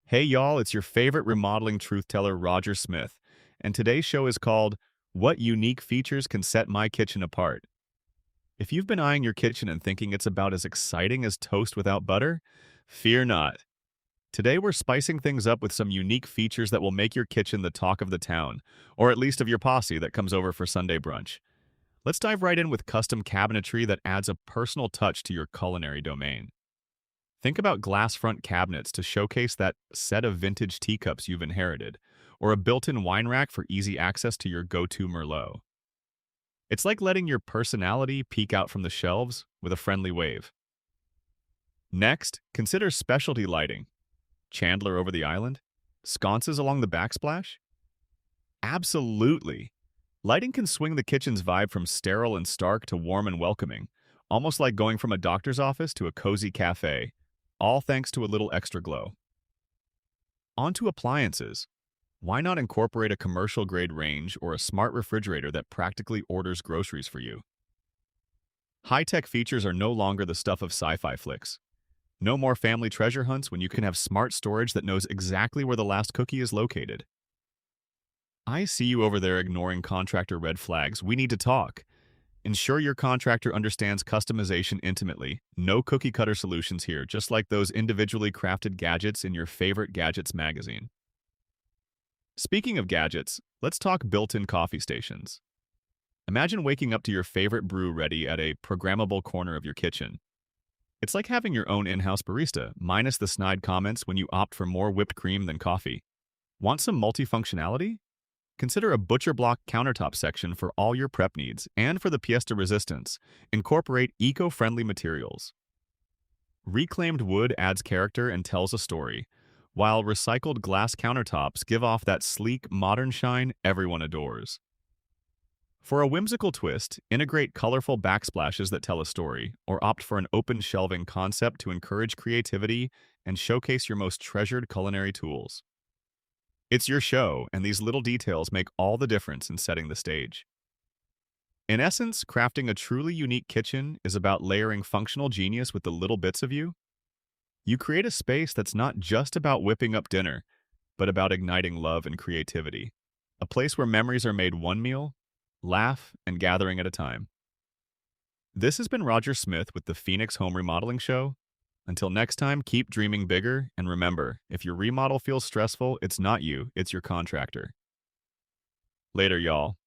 Hey y'all, it's your favorite remodeling truth teller, Roger Smith, and today's show is called What Unique Features Can Set My Kitchen Apart? If you've been eyeing your kitchen and thinking it's about as exciting as toast without butter, fear not. Today we're spicing things up with some unique features that will make your kitchen the talk of the town, or at least of your posse that comes over for Sunday brunch. Let's dive right in with custom cabinetry that adds a personal touch to your culinary domain. Think about glass front cabinets to showcase that set of vintage teacups you've inherited, or a built-in wine rack for easy access to your go-to Merlot. It's like letting your personality peek out from the shelves with a friendly wave. Next, consider specialty lighting. Chandler over the island? Sconces along the backsplash? Absolutely! Lighting can swing the kitchen's vibe from sterile and stark to warm and welcoming, almost like going from a doctor's office to a cozy cafe, all thanks to a little extra glow. On to appliances. Why not incorporate a commercial-grade range or a smart refrigerator that practically orders groceries for you? High-tech features are no longer the stuff of sci-fi flicks. No more family treasure hunts when you can have smart storage that knows exactly where the last cookie is located. I see you over there ignoring contractor red flags. We need to talk. Ensure your contractor understands customization intimately. No cookie cutter solutions here, just like those individually crafted gadgets in your favorite gadgets magazine. Speaking of gadgets, let's talk built-in coffee stations. Imagine waking up to your favorite brew ready at a programmable corner of your kitchen. It's like having your own in-house barista, minus the snide comments when you opt for more whipped cream than coffee. Want some multifunctionality? Consider a butcher block countertop section for all your prep needs, and for the pièce de resistance, incorporate eco-friendly materials. Reclaimed wood adds character and tells a story, while recycled glass countertops give off that sleek, modern shine everyone adores. For a whimsical twist, integrate colorful backsplashes that tell a story, or opt for an open shelving concept to encourage creativity and showcase your most treasured culinary tools. It's your show, and these little details make all the difference in setting the stage. In essence, crafting a truly unique kitchen is about layering functional genius with the little bits of you. You create a space that's not just about whipping up dinner, but about igniting love and creativity. A place where memories are made one meal, laugh, and gathering at a time. This has been Roger Smith with the Phoenix Home Remodeling Show. Until next time, keep dreaming bigger, and remember, if your remodel feels stressful, it's not you, it's your contractor. Later, y'all.